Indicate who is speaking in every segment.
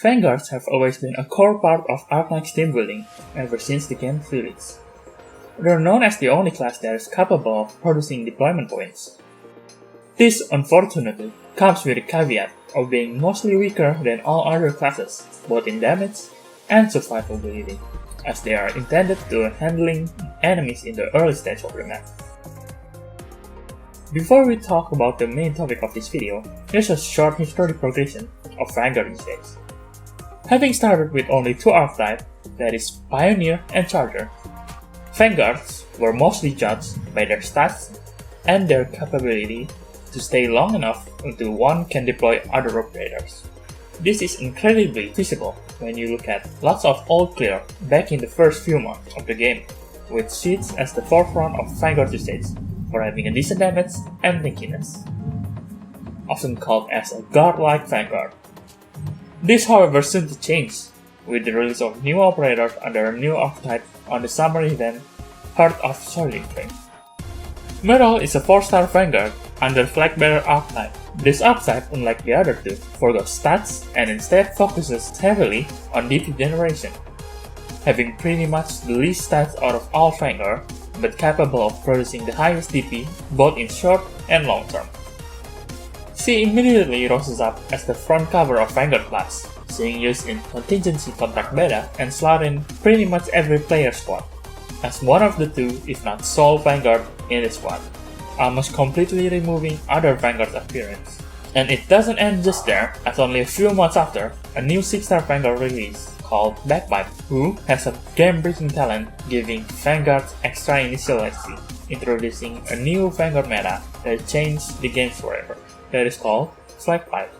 Speaker 1: Vanguards have always been a core part of Arknights team building ever since the game's release. They're known as the only class that is capable of producing deployment points. This, unfortunately, comes with a caveat of being mostly weaker than all other classes, both in damage and survivability, as they are intended to handling enemies in the early stage of the map. Before we talk about the main topic of this video, here's a short history progression of Vanguard usage. Having started with only two archetypes, that is Pioneer and Charger, Vanguards were mostly judged by their stats and their capability to stay long enough until one can deploy other operators. This is incredibly visible when you look at lots of old clear back in the first few months of the game, with Seeds as the forefront of Vanguard usage for having a decent damage and tankiness, often called as a guard-like Vanguard. This, however, soon to change with the release of new operators under a new archetype on the summer event Heart of Soiling Flame. Merle is a 4-star Vanguard under Flagbearer archetype. This archetype, unlike the other two, forgoes stats and instead focuses heavily on DP generation, having pretty much the least stats out of all Vanguard, but capable of producing the highest DP both in short and long term. She immediately roses up as the front cover of Vanguard class, being used in contingency contract beta and slot in pretty much every player squad, as one of the two, if not sole Vanguard in the squad, almost completely removing other Vanguard's appearance. And it doesn't end just there, as only a few months after, a new 6-star Vanguard release called Flagpipe, who has a game-breaking talent giving Vanguards extra initial XP, introducing a new Vanguard meta that changed the game forever, that is called Flagpipe.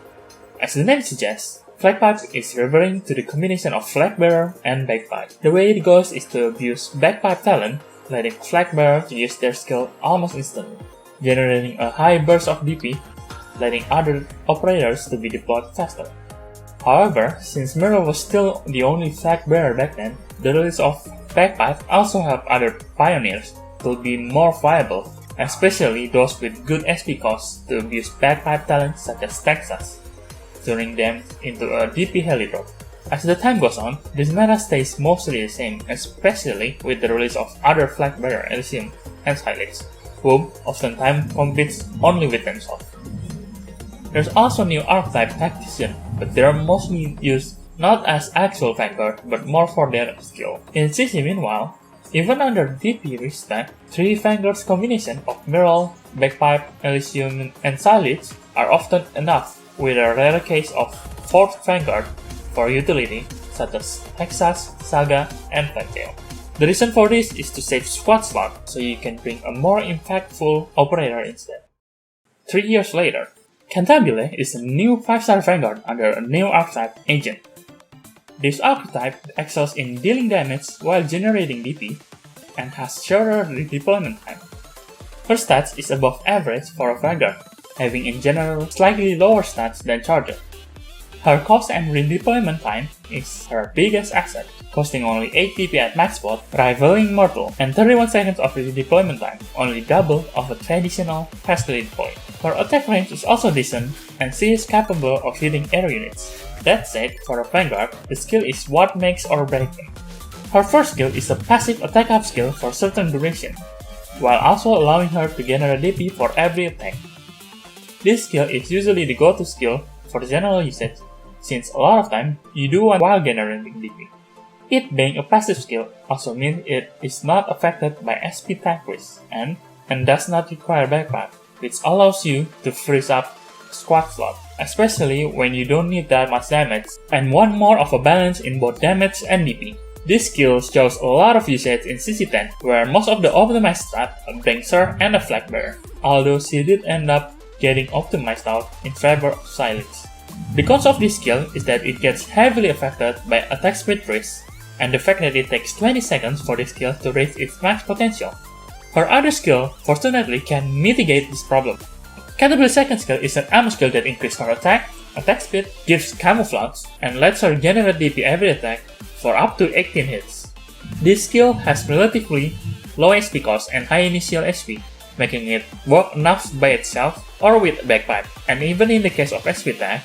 Speaker 1: As the name suggests, Flagpipe is referring to the combination of Flagbearer and Bagpipe. The way it goes is to abuse Bagpipe talent, letting Flagbearer use their skill almost instantly, generating a high burst of DP, letting other operators to be deployed faster. However, since Merle was still the only Flagbearer back then, the release of Bagpipe also helped other Pioneers to be more viable, especially those with good SP costs to abuse Bagpipe talent such as Texas, turning them into a DP heli drop. As the time goes on, this meta stays mostly the same, especially with the release of other Flagbearer Elysium and Silex, whom oftentimes competes only with themselves. There's also new archetype Tactician, but they are mostly used not as actual Vanguard, but more for their skill. In CC meanwhile, even under DP restart, 3 Vanguards combination of Merle, Bagpipe, Elysium, and Silex are often enough, with a rare case of 4th Vanguard for utility such as Texas, Saga, and Flagtail. The reason for this is to save squad slot so you can bring a more impactful operator instead. 3 years later, Cantabile is a new 5-star Vanguard under a new archetype Agent. This archetype excels in dealing damage while generating DP and has shorter redeployment time. Her stats is above average for a Vanguard, having in general slightly lower stats than Charger. Her cost and redeployment time is her biggest asset, costing only 8 DP at max spot, rivaling Myrtle, and 31 seconds of redeployment time, only double of a traditional fastly deployed. Her attack range is also decent, and she is capable of hitting air units. That said, for a Vanguard, the skill is what makes or breaks her. Her first skill is a passive attack up skill for certain duration, while also allowing her to generate DP for every attack. This skill is usually the go-to skill for general usage, since a lot of time you do one while generating DP. It being a passive skill also means it is not affected by SP tank risk and does not require Bagpipe, which allows you to freeze up squad slot, especially when you don't need that much damage and want more of a balance in both damage and DP. This skill shows a lot of usage in CC10, where most of the optimized stats are Bankster and a Flagbearer, although she did end up getting optimized out in favor of Silex. The cons of this skill is that it gets heavily affected by attack speed risk, and the fact that it takes 20 seconds for this skill to reach its max potential. Her other skill, fortunately, can mitigate this problem. Cantabile's second skill is an ammo skill that increases her attack speed, gives camouflage, and lets her generate DP every attack for up to 18 hits. This skill has relatively low SP cost and high initial SP, making it work enough by itself or with Bagpipe, and even in the case of SP tag,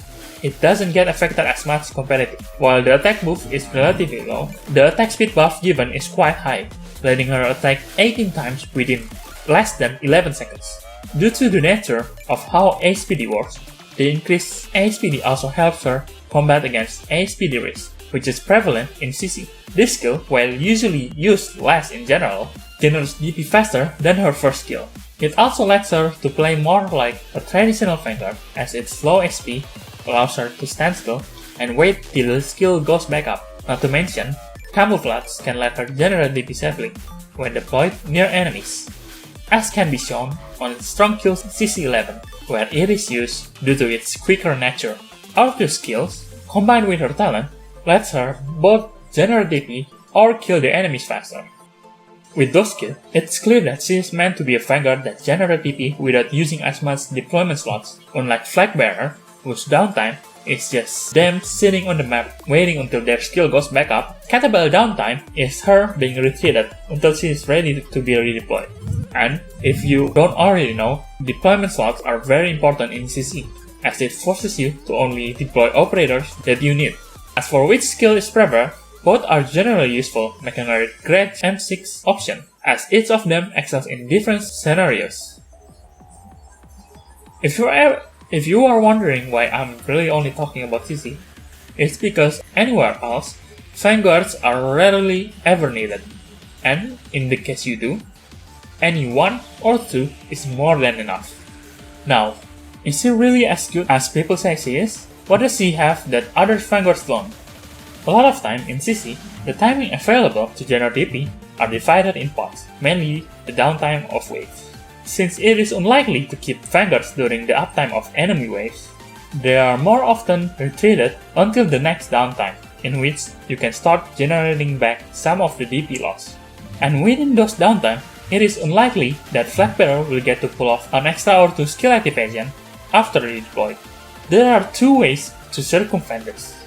Speaker 1: it doesn't get affected as much competitive. While the attack buff is relatively low, the attack speed buff given is quite high, letting her attack 18 times within less than 11 seconds. Due to the nature of how ASPD works, the increased ASPD also helps her combat against ASPD risk, which is prevalent in CC. This skill, while usually used less in general, generates DP faster than her first skill. It also lets her to play more like a traditional Vanguard, as its low SP allows her to stand still and wait till the skill goes back up. Not to mention, camouflage can let her generate DP safely when deployed near enemies, as can be shown on Strong Kills CC11, where it is used due to its quicker nature. Our two skills, combined with her talent, lets her both generate DP or kill the enemies faster. With those skills, it's clear that she is meant to be a Vanguard that generates DP without using as much deployment slots, unlike Flagbearer, whose downtime is just them sitting on the map waiting until their skill goes back up. Cantabile downtime is her being retreated until she is ready to be redeployed. And if you don't already know, deployment slots are very important in CC, as it forces you to only deploy operators that you need. As for which skill is preferred, both are generally useful, making her a great M6 option, as each of them excels in different scenarios. If you are wondering why I'm really only talking about CC, it's because anywhere else, Vanguards are rarely ever needed, and in the case you do, any one or two is more than enough. Now, is she really as good as people say she is? What does she have that other Vanguards don't? A lot of time in CC, the timing available to generate DP are divided in parts, mainly the downtime of waves. Since it is unlikely to keep Vanguards during the uptime of enemy waves, they are more often retreated until the next downtime, in which you can start generating back some of the DP loss. And within those downtime, it is unlikely that Flagbearer will get to pull off an extra or two skill activation after redeployed. There are two ways to circumvent this.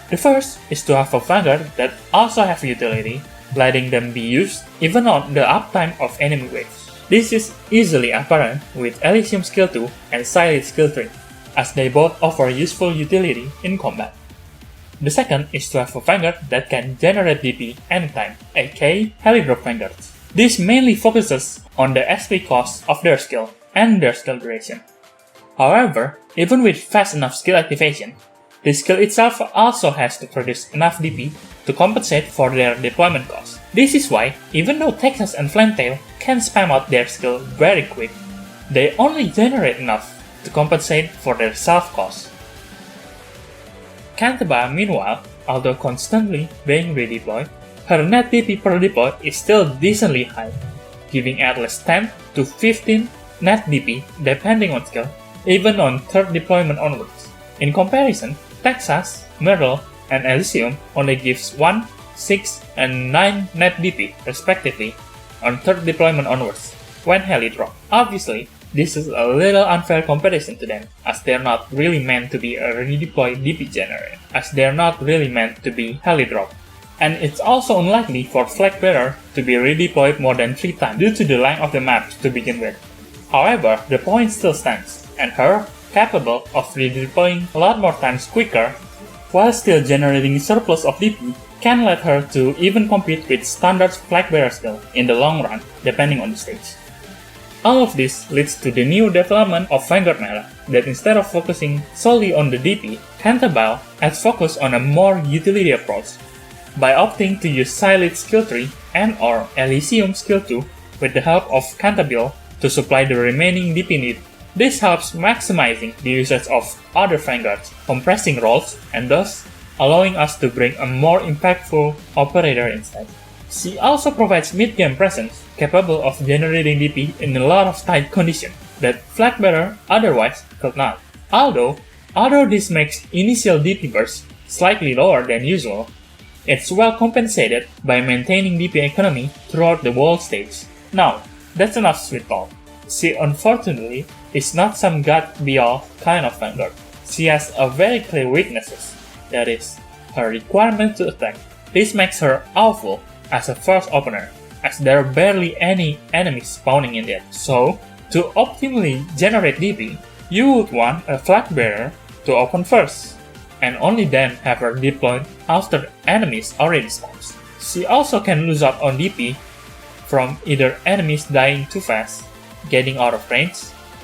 Speaker 1: The first is to have a Vanguard that also have utility, letting them be used even on the uptime of enemy waves. This is easily apparent with Elysium Skill 2 and Silent Skill 3, as they both offer useful utility in combat. The second is to have a Vanguard that can generate DP anytime, aka Helidrop Vanguards. This mainly focuses on the SP cost of their skill and their skill duration. However, even with fast enough skill activation, the skill itself also has to produce enough DP to compensate for their deployment cost. This is why, even though Texas and Flametail can spam out their skill very quick, they only generate enough to compensate for their self cost. Cantabile, meanwhile, although constantly being redeployed, her net DP per deploy is still decently high, giving at least 10 to 15 net DP depending on skill, even on third deployment onwards. In comparison, Texas, Merle, and Elysium only gives 1, 6, and 9 net DP respectively on third deployment onwards when heli drop. Obviously, this is a little unfair comparison to them, as they're not really meant to be a redeploy DP generator, as they're not really meant to be heli drop. And it's also unlikely for Flagbearer to be redeployed more than 3 times due to the length of the map to begin with. However, the point still stands, and her capable of redeploying a lot more times quicker while still generating surplus of DP can let her to even compete with standard Flagbearer skill in the long run, depending on the stage. All of this leads to the new development of Vanguard meta, that instead of focusing solely on the DP, Cantabile has focused on a more utility approach by opting to use Silent Skill 3 and or Elysium Skill 2 with the help of Cantabile to supply the remaining DP need. This helps maximizing the usage of other Vanguards, compressing roles, and thus allowing us to bring a more impactful operator instead. She also provides mid-game presence capable of generating DP in a lot of tight conditions that Flagbearer otherwise could not. Although this makes initial DP bursts slightly lower than usual, it's well compensated by maintaining DP economy throughout the whole stage. Now, that's enough sweet talk. She unfortunately is not some god-be-all kind of Vanguard. She has a very clear weaknesses, that is, her requirement to attack. This makes her awful as a first opener, as there are barely any enemies spawning in there. So, to optimally generate DP, you would want a Flagbearer to open first. and only then have her deployed after the enemies already spawns. She also can lose out on DP from either enemies dying too fast, getting out of range,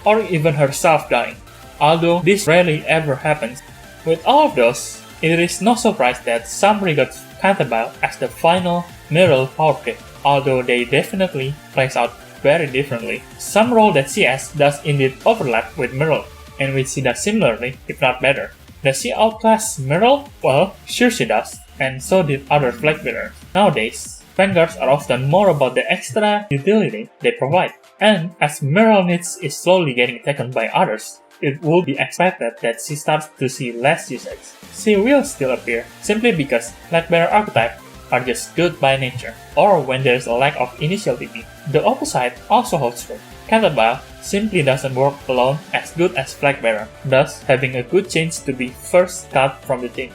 Speaker 1: or even herself dying, although this rarely ever happens. With all of those, it is no surprise that some regard Cantabile as the final Mirror power creep, although they definitely plays out very differently. Some role that she has does indeed overlap with Mirror, and which she does similarly, if not better. Does she outclass Mirror? Well, sure she does, and so did other flag bearers. Nowadays, Vanguards are often more about the extra utility they provide, and as Mirror needs is slowly getting taken by others, it would be expected that she starts to see less usage. She will still appear, simply because flag bearer archetype are just good by nature, or when there is a lack of initial TP. The opposite also holds true. Cantabile simply doesn't work alone as good as flag bearer, thus having a good chance to be first cut from the team.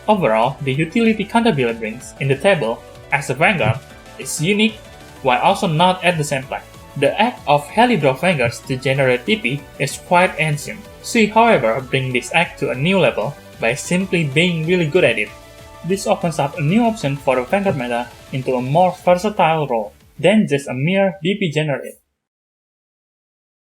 Speaker 1: Overall, the utility Cantabile brings in the table as a Vanguard is unique while also not at the same time. The act of heli draw Vanguards to generate TP is quite ancient. She, however, brings this act to a new level by simply being really good at it. This opens up a new option for the Vanguard meta into a more versatile role than just a mere DP generator.